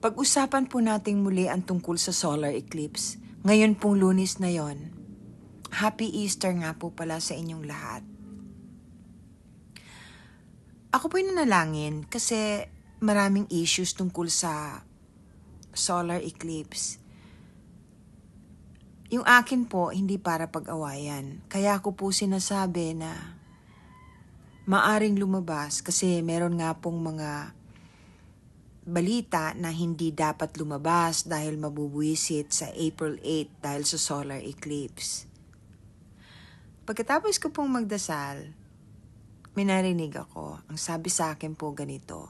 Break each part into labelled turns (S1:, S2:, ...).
S1: Pag-usapan po nating muli ang tungkol sa solar eclipse. Ngayon pong Lunes na yon. Happy Easter nga po pala sa inyong lahat. Ako po'y nanalangin kasi maraming issues tungkol sa solar eclipse. Yung akin po, hindi para pag-awayan. Kaya ako po sinasabi na maaring lumabas kasi meron nga pong mga balita na hindi dapat lumabas dahil mabubuwisit sa April 8 dahil sa solar eclipse. Pagkatapos ko pong magdasal, may narinig ako. Ang sabi sa akin po ganito: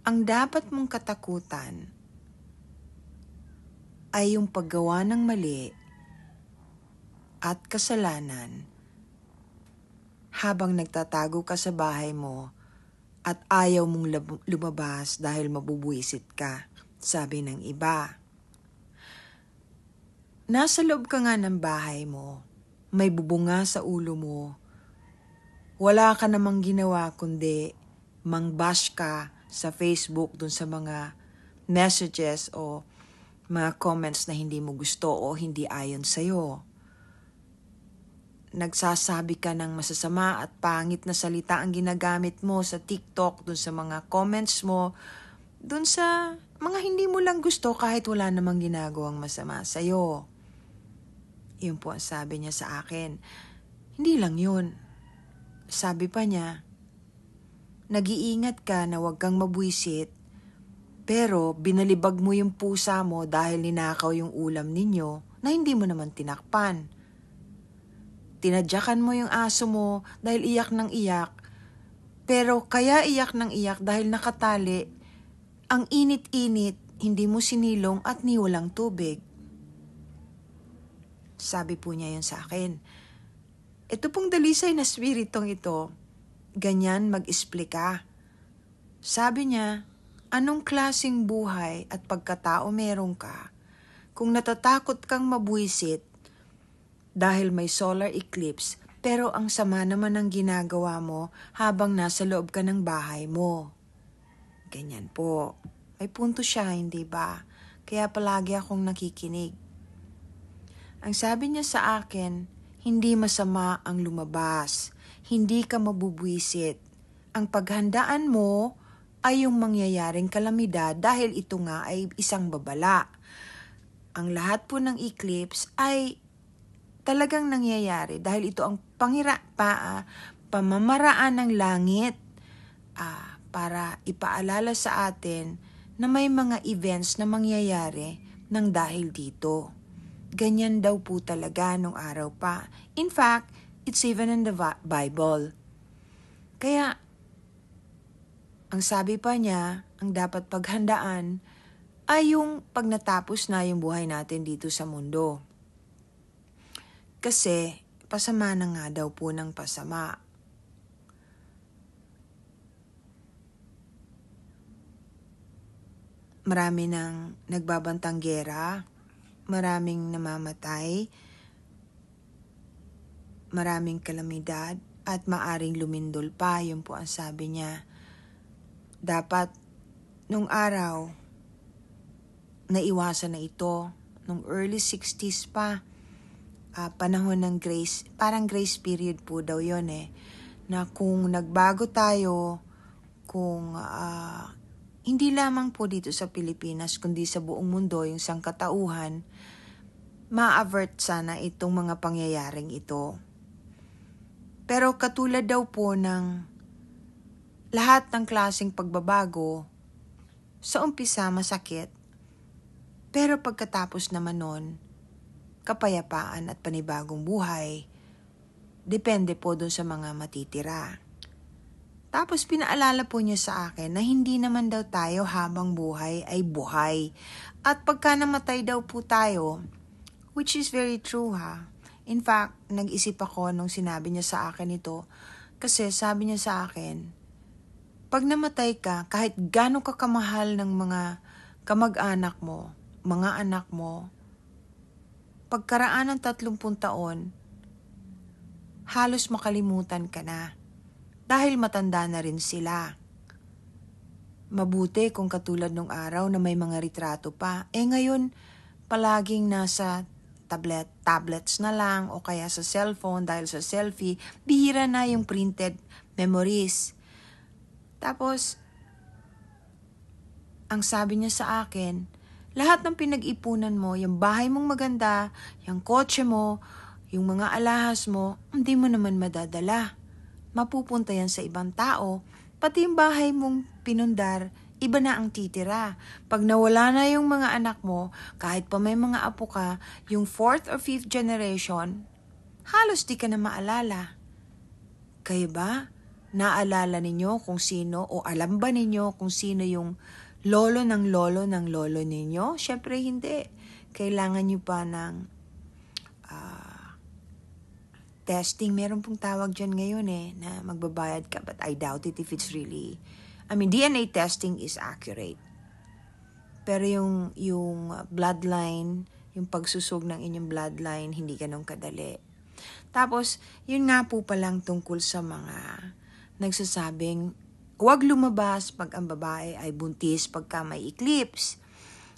S1: ang dapat mong katakutan ay yung paggawa ng mali at kasalanan habang nagtatago ka sa bahay mo at ayaw mong lumabas dahil mabubuwisit ka, sabi ng iba. Nasa loob ka nga ng bahay mo, may bubunga sa ulo mo, wala ka namang ginawa kundi mangbash ka sa Facebook dun sa mga messages o mga comments na hindi mo gusto o hindi ayon sa'yo. Nagsasabi ka ng masasama at pangit na salita ang ginagamit mo sa TikTok, dun sa mga comments mo, dun sa mga hindi mo lang gusto kahit wala namang ginagawang masama sa'yo. Yun po ang sabi niya sa akin. Hindi lang yun. Sabi pa niya, nag-iingat ka na huwag kang mabwisit, pero binalibag mo yung pusa mo dahil ninakaw yung ulam ninyo na hindi mo naman tinakpan. Tinadyakan mo yung aso mo dahil iyak ng iyak, pero kaya iyak ng iyak dahil nakatali, ang init-init, hindi mo sinilong at niwalang tubig. Sabi po niya yun sa akin. Ito pong dalisay na spiritong ito, ganyan mag-explika. Sabi niya, anong klaseng buhay at pagkatao meron ka kung natatakot kang mabwisit dahil may solar eclipse, pero ang sama naman ng ginagawa mo habang nasa loob ka ng bahay mo. Ganyan po. May punto siya, hindi ba? Kaya palagi akong nakikinig. Ang sabi niya sa akin, hindi masama ang lumabas. Hindi ka mabubwisit. Ang paghandaan mo ay yung mangyayaring kalamidad dahil ito nga ay isang babala. Ang lahat po ng eclipse ay talagang nangyayari dahil ito ang pamamaraan ng langit para ipaalala sa atin na may mga events na mangyayari ng dahil dito. Ganyan daw po talaga nung araw pa. In fact, it's even in the Bible. Kaya, ang sabi pa niya, ang dapat paghandaan ay yung pag natapos na yung buhay natin dito sa mundo. Kasi, pasama na nga daw po ng pasama. Marami nang nagbabantang giyera, maraming namamatay, maraming kalamidad, at maaring lumindol pa, yun po ang sabi niya. Dapat, nung araw, naiwasan na ito, nung early 60s pa, panahon ng grace, parang grace period po daw yun na kung nagbago tayo, kung hindi lamang po dito sa Pilipinas, kundi sa buong mundo, yung sangkatauhan, ma-avert sana itong mga pangyayaring ito. Pero katulad daw po ng lahat ng klaseng pagbabago, sa umpisa masakit, pero pagkatapos naman nun, kapayapaan at panibagong buhay, depende po dun sa mga matitira. Tapos pinaalala po niya sa akin na hindi naman daw tayo habang buhay ay buhay. At pagka namatay daw po tayo, which is very true ha. In fact, nag-isip ako nung sinabi niya sa akin ito, kasi sabi niya sa akin, pag namatay ka, kahit gaano ka kamahal ng mga kamag-anak mo, mga anak mo, pagkaraan ng 30 taon, halos makalimutan ka na dahil matanda na rin sila. mabuti kung katulad nung araw na may mga retrato pa. Ngayon, palaging nasa tablets na lang o kaya sa cellphone dahil sa selfie, bihira na yung printed memories. Tapos, ang sabi niya sa akin, lahat ng pinag-ipunan mo, yung bahay mong maganda, yung kotse mo, yung mga alahas mo, hindi mo naman madadala. Mapupunta yan sa ibang tao. Pati yung bahay mong pinundar, iba na ang titira. Pag nawala na yung mga anak mo, kahit pa may mga apo ka, yung 4th or 5th generation, halos di ka na maalala. Kayo ba? Naalala ninyo kung sino o alam ba ninyo kung sino yung lolo ng lolo ng lolo ninyo? Syempre hindi. Kailangan nyo pa ng testing. Meron pong tawag dyan ngayon na magbabayad ka, but I doubt it if it's really, DNA testing is accurate. Pero yung bloodline, yung pagsusog ng inyong bloodline, hindi ganun kadali. Tapos, yun nga po palang tungkol sa mga nagsasabing, huwag lumabas pag ang babae ay buntis pagka may eclipse.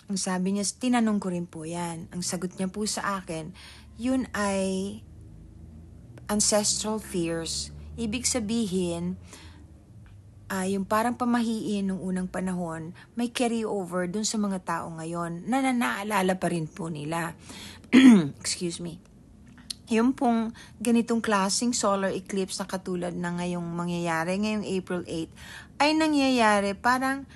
S1: Ang sabi niya, tinanong ko rin po yan. Ang sagot niya po sa akin, yun ay ancestral fears. Ibig sabihin, yung parang pamahiin nung unang panahon, may carry over dun sa mga tao ngayon na naalala pa rin po nila. Excuse me. Yung pong ganitong klaseng solar eclipse na katulad na ngayong mangyayari, ngayong April 8, ay nangyayari parang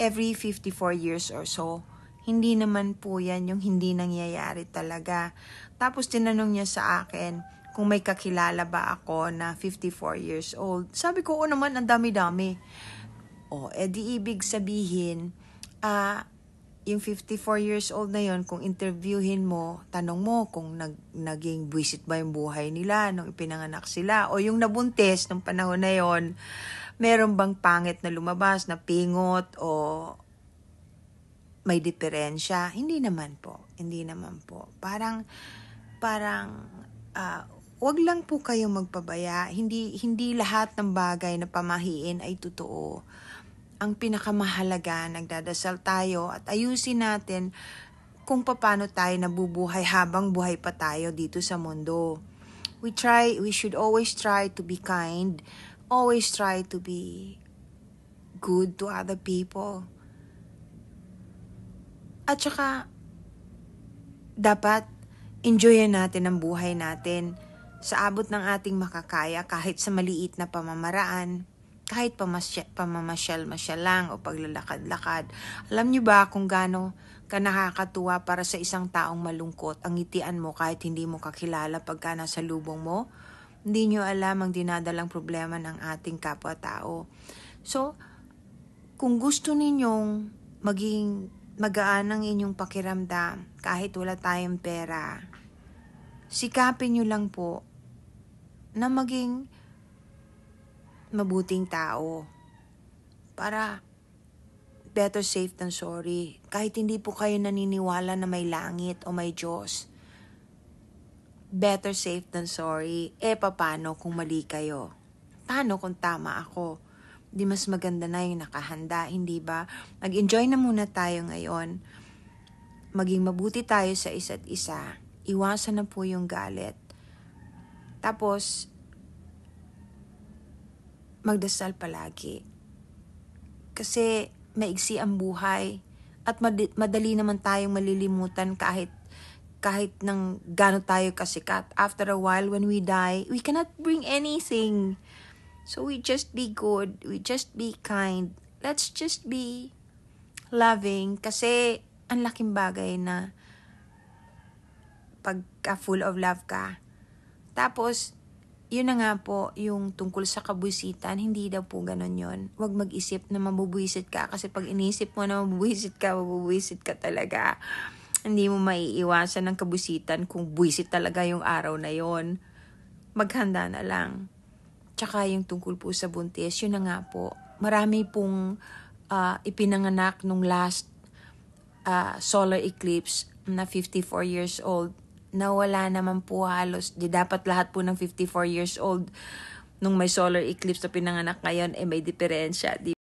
S1: every 54 years or so. Hindi naman po yan yung hindi nangyayari talaga. Tapos tinanong niya sa akin, kung may kakilala ba ako na 54 years old. Sabi ko, naman, ang dami-dami. Di ibig sabihin, yung 54 years old na yon, kung interviewin mo, tanong mo kung naging buwisit ba yung buhay nila nung ipinanganak sila. O yung nabuntis nung panahon na yon, meron bang pangit na lumabas, na pingot, o may diferensya? Hindi naman po. Parang, wag lang po kayong magpabaya. Hindi lahat ng bagay na pamahiin ay totoo. Ang pinakamahalaga, nagdadasal tayo at ayusin natin kung paano tayo nabubuhay habang buhay pa tayo dito sa mundo. We should always try to be kind, always try to be good to other people. At saka, dapat enjoyin natin ang buhay natin sa abot ng ating makakaya, kahit sa maliit na pamamaraan, kahit pamamasyal-masyal lang o paglalakad-lakad. Alam niyo ba kung gaano ka nakakatuwa para sa isang taong malungkot ang ngitian mo kahit hindi mo kakilala pagka nasa lubong mo? Hindi niyo alam ang dinadalang problema ng ating kapwa-tao. So, kung gusto ninyong maging magaan ang inyong pakiramdam kahit wala tayong pera, sikapin nyo lang po na maging mabuting tao para better safe than sorry. Kahit hindi po kayo naniniwala na may langit o may Diyos, better safe than sorry. Paano kung mali kayo? Paano kung tama ako? Di mas maganda na yung nakahanda, hindi ba? Mag-enjoy na muna tayo ngayon. Maging mabuti tayo sa isa't isa. Iwasan na po yung galit. Tapos, magdasal palagi. Kasi maigsi ang buhay at madali naman tayong malilimutan kahit nang gaano tayo kasikat. After a while, when we die, we cannot bring anything. So we just be good, we just be kind. Let's just be loving kasi ang laking bagay na pagka full of love ka. Tapos, yun na nga po, yung tungkol sa kabuisitan, hindi daw po ganun yun. Huwag mag-isip na mabubuisit ka kasi pag inisip mo na mabubuisit ka talaga. Hindi mo maiiwasan ng kabuisitan kung buisit talaga yung araw na yon. Maghanda na lang. Tsaka yung tungkol po sa buntis, yun na nga po. Marami pong ipinanganak nung last solar eclipse na 54 years old. Nawala naman po halos. Di dapat lahat po ng 54 years old nung may solar eclipse na pinanganak ngayon, may diferensya. Di